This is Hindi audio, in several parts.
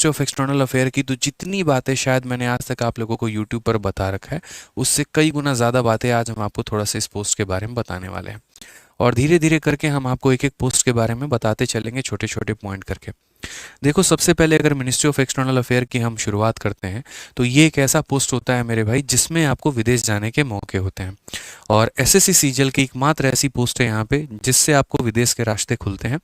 मिनिस्ट्री ऑफ एक्सटर्नल अफेयर की तो जितनी बातें शायद मैंने आज तक आप लोगों को यूट्यूब पर बता रखा है, उससे कई गुना ज़्यादा बातें आज हम आपको थोड़ा सा इस पोस्ट के बारे में बताने वाले हैं। और धीरे धीरे करके हम आपको एक एक पोस्ट के बारे में बताते चलेंगे, छोटे छोटे पॉइंट करके। देखो, सबसे पहले अगर मिनिस्ट्री ऑफ एक्सटर्नल अफेयर की हम शुरुआत करते हैं तो ये एक ऐसा पोस्ट होता है मेरे भाई जिसमें आपको विदेश जाने के मौके होते हैं। और एसएससी सीजीएल की एकमात्र ऐसी पोस्ट है यहाँ पे जिससे आपको विदेश के रास्ते खुलते हैं,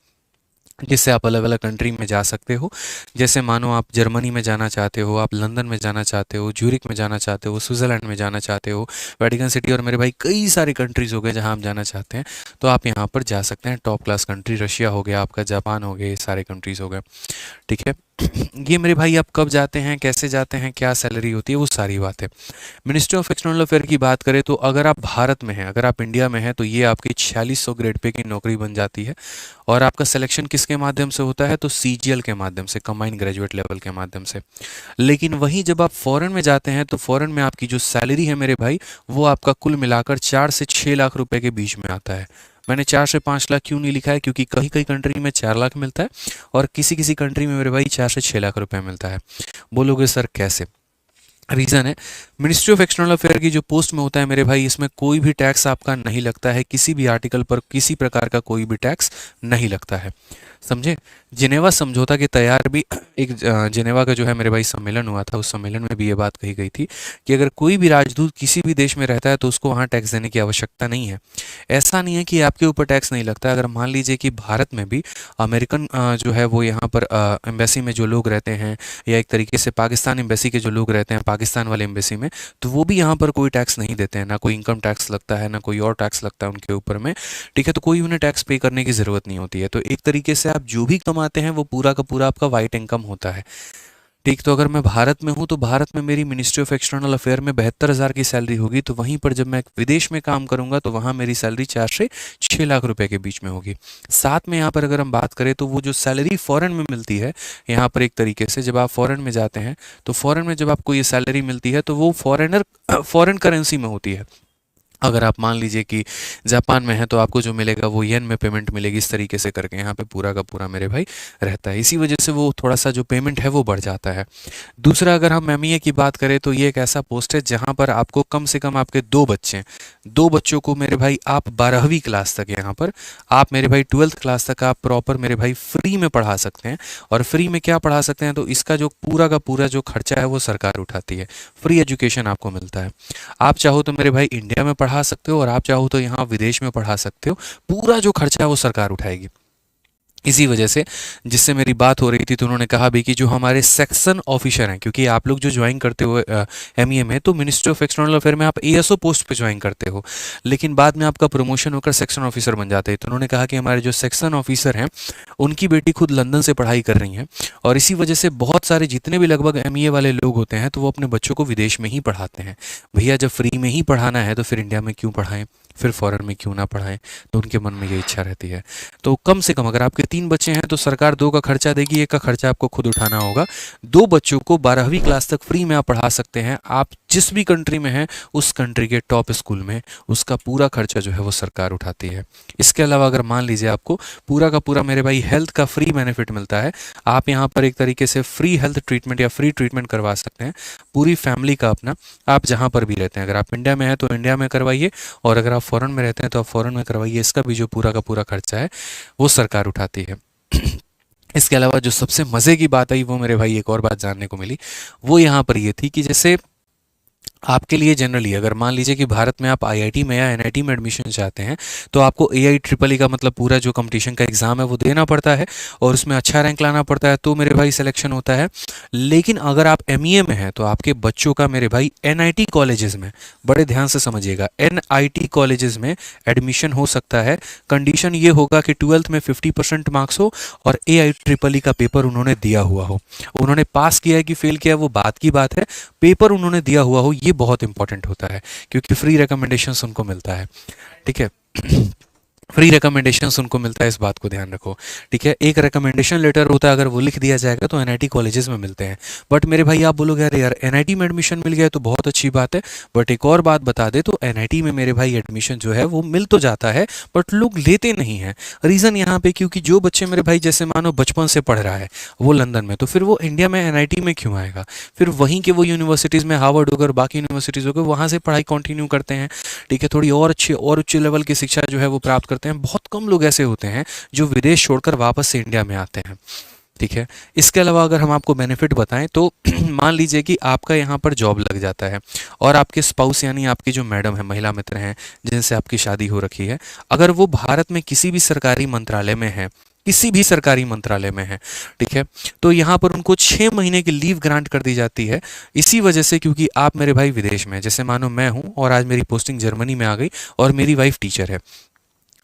जिससे आप अलग अलग कंट्री में जा सकते हो। जैसे मानो आप जर्मनी में जाना चाहते हो, आप लंदन में जाना चाहते हो, ज्यूरिक में जाना चाहते हो, स्विट्ज़रलैंड में जाना चाहते हो, वेटिकन सिटी, और मेरे भाई कई सारे कंट्रीज़ हो गए जहां आप जाना चाहते हैं, तो आप यहां पर जा सकते हैं। टॉप क्लास कंट्री रशिया हो गया आपका, जापान हो गए, ये सारे कंट्रीज़ हो गए। ठीक है। ये मेरे भाई आप कब जाते हैं, कैसे जाते हैं, क्या सैलरी होती है, वो सारी बात है। मिनिस्ट्री ऑफ एक्सटर्नल अफेयर की बात करें तो अगर आप भारत में हैं, अगर आप इंडिया में हैं, तो ये आपकी 4600 ग्रेड पे की नौकरी बन जाती है। और आपका सिलेक्शन किसके माध्यम से होता है, तो सीजीएल के माध्यम से, कंबाइंड ग्रेजुएट लेवल के माध्यम से। लेकिन वहीं जब आप फॉरेन में जाते हैं तो फॉरेन में आपकी जो सैलरी है मेरे भाई, वो आपका कुल मिलाकर 4 से 6 लाख रुपए के बीच में आता है। मैंने 4 से 5 लाख क्यों नहीं लिखा है, क्योंकि कहीं कहीं कंट्री में 4 लाख मिलता है और किसी किसी कंट्री में मेरे भाई 4 से 6 लाख रुपए मिलता है। बोलोगे सर कैसे? रीज़न है, मिनिस्ट्री ऑफ एक्सटर्नल अफेयर की जो पोस्ट में होता है मेरे भाई, इसमें कोई भी टैक्स आपका नहीं लगता है, किसी भी आर्टिकल पर किसी प्रकार का कोई भी टैक्स नहीं लगता है। समझे? जिनेवा समझौता के तैयार भी एक जिनेवा का जो है मेरे भाई सम्मेलन हुआ था, उस सम्मेलन में भी ये बात कही गई थी कि अगर कोई भी राजदूत किसी भी देश में रहता है तो उसको वहाँ टैक्स देने की आवश्यकता नहीं है। ऐसा नहीं है कि आपके ऊपर टैक्स नहीं लगता है। अगर मान लीजिए कि भारत में भी अमेरिकन जो है वो यहाँ पर एम्बेसी में जो लोग रहते हैं, या एक तरीके से पाकिस्तान एम्बेसी के जो लोग रहते हैं पाकिस्तान वाले एम्बेसी में, तो वो भी यहाँ पर कोई टैक्स नहीं देते हैं, ना कोई इनकम टैक्स लगता है, ना कोई और टैक्स लगता है उनके ऊपर में। ठीक है, तो कोई उन्हें टैक्स पे करने की ज़रूरत नहीं होती है। तो एक तरीके से आप जो भी कमाते हैं वो पूरा का पूरा आपका वाइट इनकम होता है। ठीक, तो अगर मैं भारत में हूँ तो भारत में मेरी मिनिस्ट्री ऑफ एक्सटर्नल अफेयर में 72,000 की सैलरी होगी, तो वहीं पर जब मैं विदेश में काम करूंगा तो वहाँ मेरी सैलरी 4 से 6 लाख रुपए के बीच में होगी। साथ में यहाँ पर अगर हम बात करें तो वो जो सैलरी फॉरेन में मिलती है, यहाँ पर एक तरीके से जब आप फॉरेन में जाते हैं तो फॉरेन में जब आपको ये सैलरी मिलती है तो वो फॉरेन करेंसी में होती है। अगर आप मान लीजिए कि जापान में है तो आपको जो मिलेगा वो येन में पेमेंट मिलेगी, इस तरीके से करके यहाँ पे पूरा का पूरा मेरे भाई रहता है। इसी वजह से वो थोड़ा सा जो पेमेंट है वो बढ़ जाता है। दूसरा, अगर हम एमईए की बात करें तो ये एक ऐसा पोस्ट है जहाँ पर आपको कम से कम आपके 2 बच्चे हैं, 2 बच्चों को मेरे भाई आप 12वीं क्लास तक, यहाँ पर आप मेरे भाई 12th क्लास तक आप प्रॉपर मेरे भाई फ्री में पढ़ा सकते हैं। और फ्री में क्या पढ़ा सकते हैं, तो इसका जो पूरा का पूरा जो खर्चा है वो सरकार उठाती है। फ्री एजुकेशन आपको मिलता है। आप चाहो तो मेरे भाई इंडिया में पढ़ा सकते हो और आप चाहो तो यहाँ विदेश में पढ़ा सकते हो, पूरा जो खर्चा है वो सरकार उठाएगी। इसी वजह से जिससे मेरी बात हो रही थी तो उन्होंने कहा भी कि जो हमारे सेक्शन ऑफिसर हैं, क्योंकि आप लोग जो ज्वाइन करते हो एमईए में, तो मिनिस्ट्री ऑफ एक्सटर्नल अफेयर में आप एएसओ पोस्ट पे ज्वाइन करते हो, लेकिन बाद में आपका प्रमोशन होकर सेक्शन ऑफिसर बन जाते हैं। तो उन्होंने कहा कि हमारे जो सेक्शन ऑफिसर हैं उनकी बेटी खुद लंदन से पढ़ाई कर रही हैं, और इसी वजह से बहुत सारे जितने भी लगभग एमईए वाले लोग होते हैं तो वो अपने बच्चों को विदेश में ही पढ़ाते हैं। भैया जब फ्री में ही पढ़ाना है तो फिर इंडिया में क्यों पढ़ाएं, फिर फॉरेन में क्यों ना पढ़ाएं? तो उनके मन में ये इच्छा रहती है। तो कम से कम अगर आपके 3 बच्चे हैं तो सरकार 2 का खर्चा देगी, 1 का खर्चा आपको खुद उठाना होगा। 2 बच्चों को 12वीं क्लास तक फ्री में आप पढ़ा सकते हैं। आप जिस भी कंट्री में हैं उस कंट्री के टॉप स्कूल में, उसका पूरा खर्चा जो है वो सरकार उठाती है। इसके अलावा अगर मान लीजिए आपको पूरा का पूरा मेरे भाई हेल्थ का फ्री बेनिफिट मिलता है, आप यहाँ पर एक तरीके से फ्री हेल्थ ट्रीटमेंट या फ्री ट्रीटमेंट करवा सकते हैं पूरी फैमिली का अपना, आप जहाँ पर भी रहते हैं। अगर आप इंडिया में हैं तो इंडिया में करवाइए, और अगर आप फॉरेन में रहते हैं तो आप फॉरेन में करवाइए। इसका भी जो पूरा का पूरा खर्चा है वो सरकार उठाती है। इसके अलावा जो सबसे मज़े की बात आई वो मेरे भाई एक और बात जानने को मिली, वो यहाँ पर ये थी कि जैसे आपके लिए जनरली अगर मान लीजिए कि भारत में आप आईआईटी में या एनआईटी में एडमिशन चाहते हैं तो आपको एआईट्रिपल का मतलब पूरा जो कंपटीशन का एग्ज़ाम है वो देना पड़ता है और उसमें अच्छा रैंक लाना पड़ता है, तो मेरे भाई सिलेक्शन होता है। लेकिन अगर आप एमईए में हैं तो आपके बच्चों का मेरे भाई एनआईटी कॉलेजेस में, बड़े ध्यान से समझिएगा, एनआईटी कॉलेजेस में एडमिशन हो सकता है। कंडीशन ये होगा कि 12th में 50% मार्क्स हो और एआईट्रिपल का पेपर उन्होंने दिया हुआ हो। उन्होंने पास किया है कि फेल किया है वो बात की बात है, पेपर उन्होंने दिया हुआ हो ये बहुत इंपॉर्टेंट होता है, क्योंकि फ्री रिकमेंडेशंस उनको मिलता है। ठीक है। फ्री रिकमेंडेशंस उनको मिलता है, इस बात को ध्यान रखो। ठीक है, एक रिकमेंडेशन लेटर होता है, अगर वो लिख दिया जाएगा तो एनआईटी कॉलेजेस में मिलते हैं। बट मेरे भाई आप बोलोगे यार यार एनआईटी में एडमिशन मिल गया तो बहुत अच्छी बात है, बट एक और बात बता दे, तो एनआईटी में मेरे भाई एडमिशन जो है वो मिल तो जाता है बट लोग लेते नहीं हैं। रीज़न यहाँ पे क्योंकि जो बच्चे मेरे भाई जैसे मानो बचपन से पढ़ रहा है वो लंदन में, तो फिर वो इंडिया में एनआईटी में क्यों आएगा? फिर वहीं के वो यूनिवर्सिटीज़ में हार्वर्ड होकर बाकी यूनिवर्सिटीज़ होकर वहाँ से पढ़ाई कंटिन्यू करते हैं। ठीक है, थोड़ी और अच्छी और उच्च लेवल की शिक्षा जो है वो प्राप्त करते हैं। बहुत कम लोग ऐसे होते हैं जो विदेश छोड़कर वापस से इंडिया में आते हैं। ठीक है, इसके अलावा अगर हम आपको बेनिफिट बताएं तो मान लीजिए कि आपका यहाँ पर जॉब लग जाता है और आपके स्पाउस यानी आपकी जो मैडम है, महिला मित्र हैं जिनसे आपकी शादी हो रखी है, अगर वो भारत में किसी भी सरकारी मंत्रालय में है, किसी भी सरकारी मंत्रालय में है, ठीक है, तो यहाँ पर उनको 6 महीने की लीव ग्रांट कर दी जाती है। इसी वजह से क्योंकि आप मेरे भाई विदेश में हैं, जैसे मानो मैं हूँ और आज मेरी पोस्टिंग जर्मनी में आ गई और मेरी वाइफ टीचर है,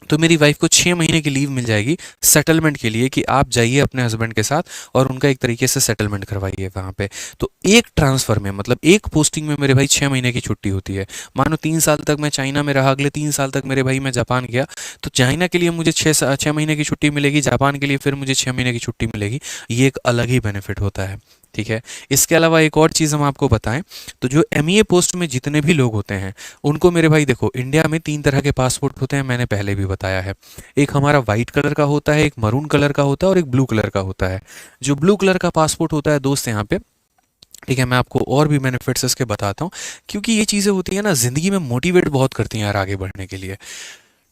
तो मेरी वाइफ को 6 महीने की लीव मिल जाएगी सेटलमेंट के लिए कि आप जाइए अपने हस्बैंड के साथ और उनका एक तरीके से सेटलमेंट करवाइए वहाँ पे। तो एक ट्रांसफ़र में मतलब एक पोस्टिंग में मेरे भाई 6 महीने की छुट्टी होती है। मानो 3 साल तक मैं चाइना में रहा, अगले 3 साल तक मेरे भाई मैं जापान गया, तो चाइना के लिए मुझे 6 महीने की छुट्टी मिलेगी, जापान के लिए फिर मुझे 6 महीने की छुट्टी मिलेगी। ये एक अलग ही बेनिफिट होता है। ठीक है, इसके अलावा एक और चीज़ हम आपको बताएं तो जो एमईए पोस्ट में जितने भी लोग होते हैं उनको मेरे भाई देखो, इंडिया में 3 तरह के पासपोर्ट होते हैं, मैंने पहले भी बताया है। एक हमारा वाइट कलर का होता है, एक मरून कलर का होता है और एक ब्लू कलर का होता है। जो ब्लू कलर का पासपोर्ट होता है दोस्त यहाँ पे, ठीक है, मैं आपको और भी बेनिफिट्स इसके बताता हूँ, क्योंकि ये चीज़ें होती है ना ज़िंदगी में मोटिवेट बहुत करती हैं यार आगे बढ़ने के लिए।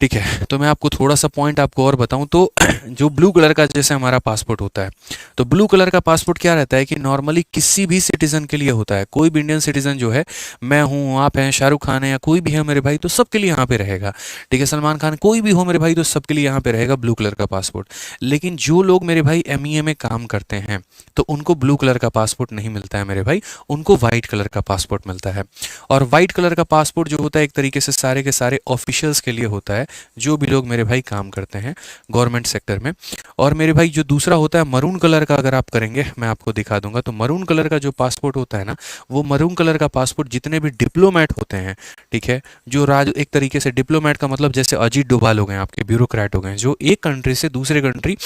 ठीक है, तो मैं आपको थोड़ा सा पॉइंट आपको और बताऊं तो जो ब्लू कलर का जैसे हमारा पासपोर्ट होता है, तो ब्लू कलर का पासपोर्ट क्या रहता है कि नॉर्मली किसी भी सिटीज़न के लिए होता है। कोई भी इंडियन सिटीज़न जो है, मैं हूँ, आप हैं, शाहरुख खान है या कोई भी है मेरे भाई, तो सबके लिए यहाँ पे रहेगा। ठीक है, सलमान खान, कोई भी हो मेरे भाई, तो सबके लिए यहाँ पे रहेगा ब्लू कलर का पासपोर्ट। लेकिन जो लोग मेरे भाई एमईए में काम करते हैं तो उनको ब्लू कलर का पासपोर्ट नहीं मिलता है मेरे भाई, उनको वाइट कलर का पासपोर्ट मिलता है। और वाइट कलर का पासपोर्ट जो होता है एक तरीके से सारे के सारे ऑफिशियल्स के लिए होता है, जो भी लोग मेरे भाई काम करते हैं गवर्नमेंट सेक्टर में। और मेरे भाई जो दूसरा होता है मरून कलर का, अगर आप करेंगे मैं आपको दिखा दूंगा, तो मरून कलर का जो पासपोर्ट होता है ना, वो मरून कलर का पासपोर्ट जितने भी डिप्लोमेट होते हैं, ठीक है, जो राज एक तरीके से डिप्लोमेट का मतलब जैसे अजीत डोभाल हो गए, आपके ब्यूरोक्रेट हो गए, जो एक कंट्री से दूसरे कंट्री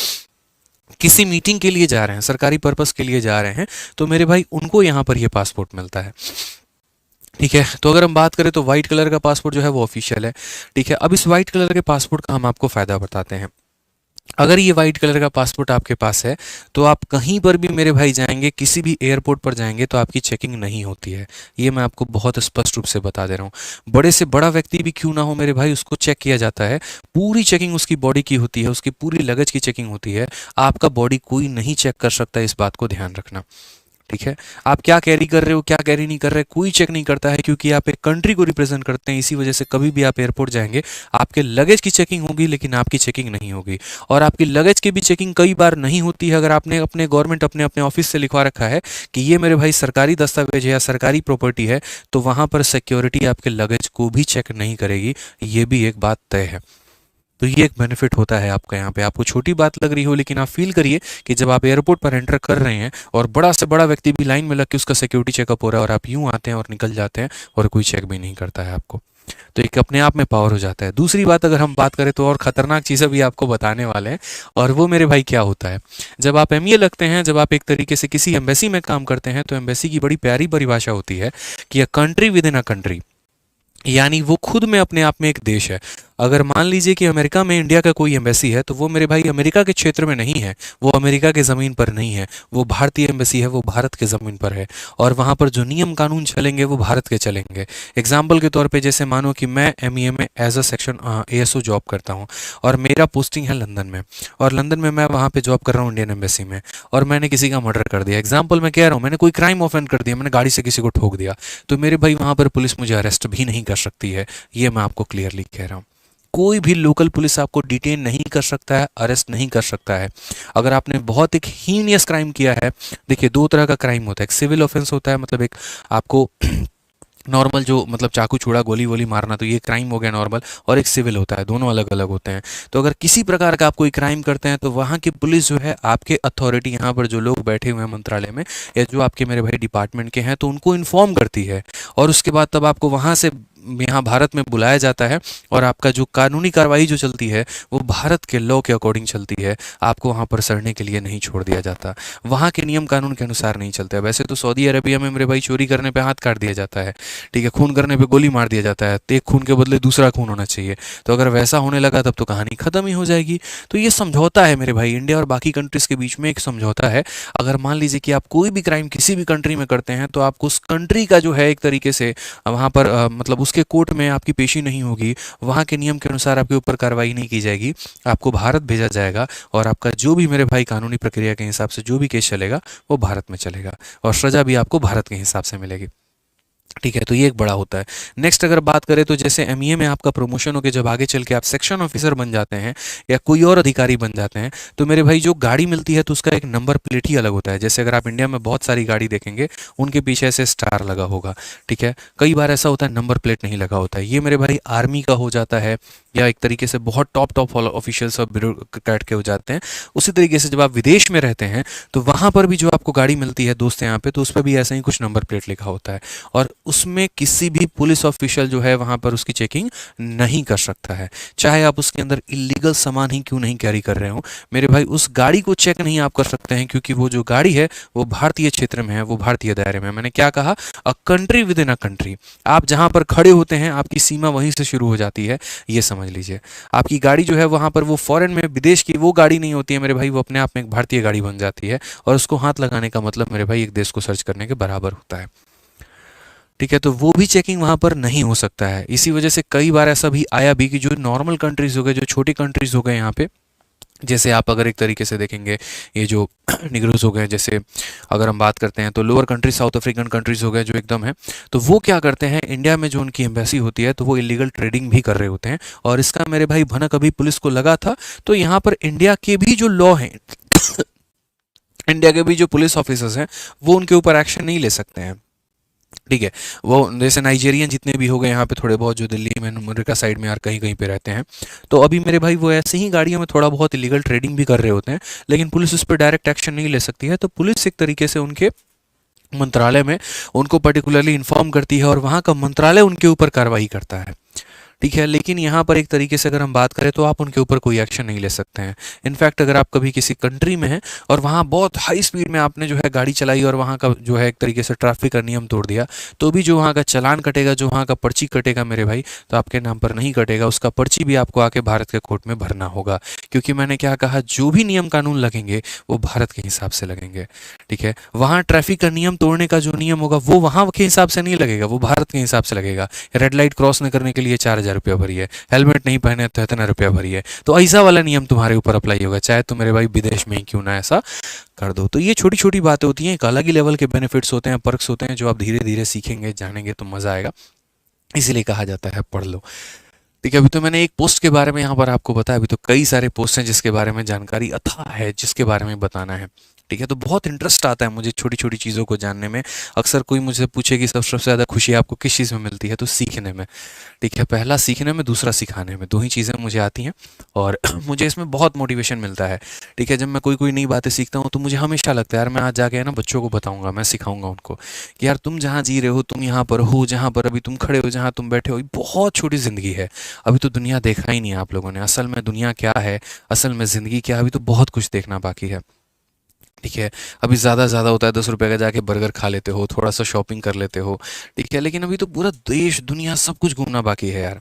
किसी मीटिंग के लिए जा रहे हैं, सरकारी पर्पस के लिए जा रहे हैं, तो मेरे भाई उनको यहाँ पर ये पासपोर्ट मिलता है। ठीक है, तो अगर हम बात करें तो व्हाइट कलर का पासपोर्ट जो है वो ऑफिशियल है। ठीक है, अब इस व्हाइट कलर के पासपोर्ट का हम आपको फ़ायदा बताते हैं। अगर ये व्हाइट कलर का पासपोर्ट आपके पास है तो आप कहीं पर भी मेरे भाई जाएंगे, किसी भी एयरपोर्ट पर जाएंगे तो आपकी चेकिंग नहीं होती है। ये मैं आपको बहुत स्पष्ट रूप से बता दे रहा हूँ। बड़े से बड़ा व्यक्ति भी क्यों ना हो मेरे भाई, उसको चेक किया जाता है, पूरी चेकिंग उसकी बॉडी की होती है, उसकी पूरी लगेज की चेकिंग होती है। आपका बॉडी कोई नहीं चेक कर सकता, इस बात को ध्यान रखना। ठीक है, आप क्या कैरी कर रहे हो, क्या कैरी नहीं कर रहे, कोई चेक नहीं करता है, क्योंकि आप एक कंट्री को रिप्रेजेंट करते हैं। इसी वजह से कभी भी आप एयरपोर्ट जाएंगे, आपके लगेज की चेकिंग होगी लेकिन आपकी चेकिंग नहीं होगी। और आपकी लगेज की भी चेकिंग कई बार नहीं होती है। अगर आपने अपने गवर्नमेंट अपने अपने ऑफिस से लिखवा रखा है कि ये मेरे भाई सरकारी दस्तावेज है या सरकारी प्रॉपर्टी है, तो वहाँ पर सिक्योरिटी आपके लगेज को भी चेक नहीं करेगी। ये भी एक बात तय है। तो ये एक बेनिफिट होता है आपका यहाँ पे। आपको छोटी बात लग रही हो, लेकिन आप फील करिए कि जब आप एयरपोर्ट पर एंटर कर रहे हैं और बड़ा से बड़ा व्यक्ति भी लाइन में लग के उसका सिक्योरिटी चेकअप हो रहा है और आप यूं आते हैं और निकल जाते हैं और कोई चेक भी नहीं करता है आपको, तो एक अपने आप में पावर हो जाता है। दूसरी बात अगर हम बात करें तो और खतरनाक चीज़ें भी आपको बताने वाले हैं, और वो मेरे भाई क्या होता है, जब आप एमईए लगते हैं, जब आप एक तरीके से किसी एम्बेसी में काम करते हैं, तो एम्बेसी की बड़ी प्यारी परिभाषा होती है कि a country with in a country, यानी वो खुद में अपने आप में एक देश है। अगर मान लीजिए कि अमेरिका में इंडिया का कोई एम्बेसी है, तो वो मेरे भाई अमेरिका के क्षेत्र में नहीं है, वो अमेरिका के ज़मीन पर नहीं है, वो भारतीय एम्बेसी है, वो भारत के ज़मीन पर है। और वहाँ पर जो नियम कानून चलेंगे वो भारत के चलेंगे। एग्जाम्पल के तौर पे जैसे मानो कि मैं एमईए में as a section ASO job करता हूँ और मेरा पोस्टिंग है लंदन में, और लंदन में मैं वहाँ पर जॉब कर रहा हूँ इंडियन एम्बेसी में, और मैंने किसी का मर्डर कर दिया, एग्जाम्पल मैं कह रहा हूँ, मैंने कोई क्राइम ऑफेंड कर दिया, मैंने गाड़ी से किसी को ठोक दिया, तो मेरे भाई वहाँ पर पुलिस मुझे अरेस्ट भी नहीं कर सकती है। ये मैं आपको क्लियरली कह रहा हूँ। कोई भी लोकल पुलिस आपको डिटेन नहीं कर सकता है, अरेस्ट नहीं कर सकता है। अगर आपने बहुत एक हीनियस क्राइम किया है, देखिए 2 तरह का क्राइम होता है, एक सिविल ऑफेंस होता है, मतलब एक आपको नॉर्मल जो मतलब चाकू छुड़ा गोली वोली मारना, तो ये क्राइम हो गया नॉर्मल, और एक सिविल होता है, दोनों अलग अलग होते हैं। तो अगर किसी प्रकार का आप कोई क्राइम करते हैं तो वहाँ की पुलिस जो है, आपके अथॉरिटी यहाँ पर जो लोग बैठे हुए हैं मंत्रालय में या जो आपके मेरे भाई डिपार्टमेंट के हैं, तो उनको इन्फॉर्म करती है, और उसके बाद तब आपको वहाँ से यहाँ भारत में बुलाया जाता है और आपका जो कानूनी कार्रवाई जो चलती है वो भारत के लॉ के अकॉर्डिंग चलती है। आपको वहाँ पर सड़ने के लिए नहीं छोड़ दिया जाता, वहाँ के नियम कानून के अनुसार नहीं चलते। वैसे तो सऊदी अरबिया में मेरे भाई चोरी करने पे हाथ काट दिया जाता है, ठीक है, खून करने पे गोली मार दिया जाता है, तो एक खून के बदले दूसरा खून होना चाहिए। तो अगर वैसा होने लगा तब तो कहानी खत्म ही हो जाएगी। तो ये समझौता है मेरे भाई, इंडिया और बाकी कंट्रीज के बीच में एक समझौता है। अगर मान लीजिए कि आप कोई भी क्राइम किसी भी कंट्री में करते हैं तो आपको उस कंट्री का जो है एक तरीके से वहाँ पर मतलब उसके कोर्ट में आपकी पेशी नहीं होगी, वहाँ के नियम के अनुसार आपके ऊपर कार्रवाई नहीं की जाएगी, आपको भारत भेजा जाएगा और आपका जो भी मेरे भाई कानूनी प्रक्रिया के हिसाब से जो भी केस चलेगा वो भारत में चलेगा और सजा भी आपको भारत के हिसाब से मिलेगी, ठीक है। तो ये एक बड़ा होता है। नेक्स्ट अगर बात करें तो जैसे एमईए में आपका प्रमोशन होकर जब आगे चल के आप सेक्शन ऑफिसर बन जाते हैं या कोई और अधिकारी बन जाते हैं तो मेरे भाई जो गाड़ी मिलती है तो उसका एक नंबर प्लेट ही अलग होता है। जैसे अगर आप इंडिया में बहुत सारी गाड़ी देखेंगे उनके पीछे ऐसे स्टार लगा होगा, ठीक है। कई बार ऐसा होता है नंबर प्लेट नहीं लगा होता है, ये मेरे भाई आर्मी का हो जाता है या एक तरीके से बहुत टॉप ऑफिशियल्स और ब्यूरोक्रेट के हो जाते हैं। उसी तरीके से जब आप विदेश में रहते हैं तो वहाँ पर भी जो आपको गाड़ी मिलती है दोस्त यहाँ पे, तो उस पर भी ऐसा ही कुछ नंबर प्लेट लिखा होता है और उसमें किसी भी पुलिस ऑफिशियल जो है वहाँ पर उसकी चेकिंग नहीं कर सकता है, चाहे आप उसके अंदर इलीगल सामान ही क्यों नहीं कैरी कर रहे हो। मेरे भाई उस गाड़ी को चेक नहीं आप कर सकते हैं क्योंकि वो जो गाड़ी है वो भारतीय क्षेत्र में है, वो भारतीय दायरे में है। मैंने क्या कहा, a country with in a country. आप जहाँ पर खड़े होते हैं आपकी सीमा वहीं से शुरू हो जाती है, ये समझ लीजिए। आपकी गाड़ी जो है वहाँ पर वो फॉरेन में विदेश की वो गाड़ी नहीं होती है मेरे भाई, वो अपने आप में एक भारतीय गाड़ी बन जाती है और उसको हाथ लगाने का मतलब मेरे भाई एक देश को सर्च करने के बराबर होता है, ठीक है। तो वो भी चेकिंग वहाँ पर नहीं हो सकता है। इसी वजह से कई बार ऐसा भी आया भी कि जो नॉर्मल कंट्रीज हो गए, जो छोटी कंट्रीज हो गए यहाँ पे, जैसे आप अगर एक तरीके से देखेंगे ये जो निग्रोज हो गए, जैसे अगर हम बात करते हैं तो lower countries south African countries हो गए जो एकदम है, तो वो क्या करते हैं इंडिया में जो उनकी एम्बेसी होती है तो वो इलीगल ट्रेडिंग भी कर रहे होते हैं और इसका मेरे भाई भनक अभी पुलिस को लगा था। तो यहाँ पर इंडिया के भी जो लॉ हैं इंडिया के भी जो पुलिस ऑफिसर्स हैं वो उनके ऊपर एक्शन नहीं ले सकते हैं, ठीक है। वो जैसे नाइजीरियन जितने भी हो गए यहाँ पे थोड़े बहुत जो दिल्ली में अमेरिका साइड में यार कहीं कहीं पे रहते हैं, तो अभी मेरे भाई वो ऐसे ही गाड़ियों में थोड़ा बहुत इलीगल ट्रेडिंग भी कर रहे होते हैं लेकिन पुलिस उस पर डायरेक्ट एक्शन नहीं ले सकती है। तो पुलिस एक तरीके से उनके मंत्रालय में उनको पर्टिकुलरली इन्फॉर्म करती है और वहाँ का मंत्रालय उनके ऊपर कार्रवाई करता है, ठीक है। लेकिन यहाँ पर एक तरीके से अगर हम बात करें तो आप उनके ऊपर कोई एक्शन नहीं ले सकते हैं। इनफैक्ट अगर आप कभी किसी कंट्री में हैं और वहाँ बहुत हाई स्पीड में आपने जो है गाड़ी चलाई और वहाँ का जो है एक तरीके से ट्रैफिक का नियम तोड़ दिया, तो भी जो वहाँ का चालान कटेगा, जो वहाँ का पर्ची कटेगा मेरे भाई, तो आपके नाम पर नहीं कटेगा, उसका पर्ची भी आपको आके भारत के कोर्ट में भरना होगा। क्योंकि मैंने क्या कहा, जो भी नियम कानून लगेंगे वो भारत के हिसाब से लगेंगे, ठीक है। वहाँ ट्रैफिक का नियम तोड़ने का जो नियम होगा वो वहाँ के हिसाब से नहीं लगेगा, वो भारत के हिसाब से लगेगा। रेड लाइट क्रॉस न करने के लिए 4,000 रुपया भरिए, हेलमेट नहीं पहने तो इतना रुपया भरिए, तो ऐसा वाला नियम तुम्हारे ऊपर अप्लाई होगा, चाहे तो मेरे भाई विदेश में ही क्यों ना ऐसा कर दो। तो ये छोटी छोटी बातें होती हैं, एक अलग ही लेवल के बेनिफिट्स होते हैं, पर्क्स होते हैं जो आप धीरे धीरे सीखेंगे जानेंगे तो मजा आएगा, इसीलिए कहा जाता है पढ़ लो, ठीक है। अभी तो मैंने एक पोस्ट के बारे में यहाँ पर आपको बताया, अभी तो कई सारे पोस्ट हैं जिसके बारे में जानकारी अथाह है, जिसके बारे में बताना है, ठीक है। तो बहुत इंटरेस्ट आता है मुझे छोटी छोटी चीज़ों को जानने में। अक्सर कोई मुझे पूछे कि सबसे ज़्यादा खुशी आपको किस चीज़ में मिलती है, तो सीखने में, ठीक है। पहला सीखने में, दूसरा सिखाने में, दो ही चीज़ें मुझे आती हैं और मुझे इसमें बहुत मोटिवेशन मिलता है, ठीक है। जब मैं कोई कोई नई बातें सीखता हूँ तो मुझे हमेशा लगता है यार मैं आज जाके है ना बच्चों को बताऊँगा, मैं सिखाऊंगा उनको कि यार तुम जहाँ जी रहे हो, तुम यहाँ पर हो, जहाँ पर अभी तुम खड़े हो, जहाँ तुम बैठे हो, ये बहुत छोटी ज़िंदगी है। अभी तो दुनिया देखा ही नहीं है आप लोगों ने, असल में दुनिया क्या है, असल में ज़िंदगी क्या है, अभी तो बहुत कुछ देखना बाकी है, ठीक है। अभी ज़्यादा ज़्यादा होता है 10 रुपये का जाके बर्गर खा लेते हो, थोड़ा सा शॉपिंग कर लेते हो, ठीक है। लेकिन अभी तो पूरा देश दुनिया सब कुछ घूमना बाकी है यार,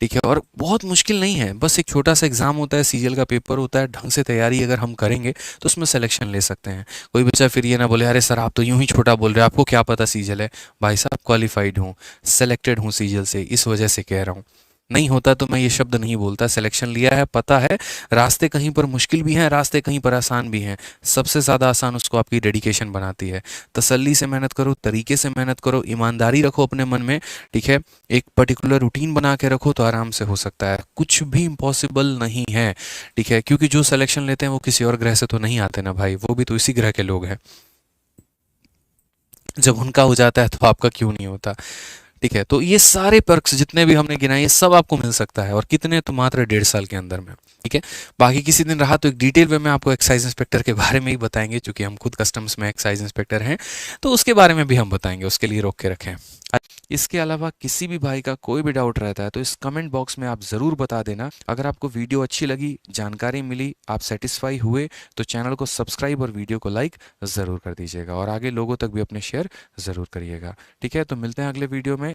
ठीक है। और बहुत मुश्किल नहीं है, बस एक छोटा सा एग्जाम होता है, सीजीएल का पेपर होता है, ढंग से तैयारी अगर हम करेंगे तो उसमें सिलेक्शन ले सकते हैं। कोई बच्चा फिर ये ना बोले अरे सर आप तो यूं ही छोटा बोल रहे हो, आपको क्या पता सीजीएल है। भाई साहब क्वालिफाइड हूँ, सेलेक्टेड हूँ सीजीएल से, इस वजह से कह रहा हूँ। नहीं होता तो मैं ये शब्द नहीं बोलता, सिलेक्शन लिया है, पता है रास्ते कहीं पर मुश्किल भी हैं, रास्ते कहीं पर आसान भी हैं, सबसे ज़्यादा आसान उसको आपकी डेडिकेशन बनाती है। तसल्ली से मेहनत करो, तरीके से मेहनत करो, ईमानदारी रखो अपने मन में, ठीक है। एक पर्टिकुलर रूटीन बना के रखो तो आराम से हो सकता है, कुछ भी इम्पॉसिबल नहीं है, ठीक है। क्योंकि जो सिलेक्शन लेते हैं वो किसी और ग्रह से तो नहीं आते ना भाई, वो भी तो इसी ग्रह के लोग हैं। जब उनका हो जाता है तो आपका क्यों नहीं होता, ठीक है। तो ये सारे पर्क्स जितने भी हमने गिनाए ये सब आपको मिल सकता है, और कितने, तो मात्र 1.5 साल के अंदर में, ठीक है। बाकी किसी दिन रहा तो एक डिटेल वे में आपको एक्साइज इंस्पेक्टर के बारे में ही बताएंगे, क्योंकि हम खुद कस्टम्स में एक्साइज इंस्पेक्टर हैं, तो उसके बारे में भी हम बताएंगे, उसके लिए रोक के रखें। इसके अलावा किसी भी भाई का कोई भी डाउट रहता है तो इस कमेंट बॉक्स में आप ज़रूर बता देना। अगर आपको वीडियो अच्छी लगी, जानकारी मिली, आप सेटिस्फाई हुए तो चैनल को सब्सक्राइब और वीडियो को लाइक ज़रूर कर दीजिएगा और आगे लोगों तक भी अपने शेयर ज़रूर करिएगा। ठीक है, तो मिलते हैं अगले वीडियो में।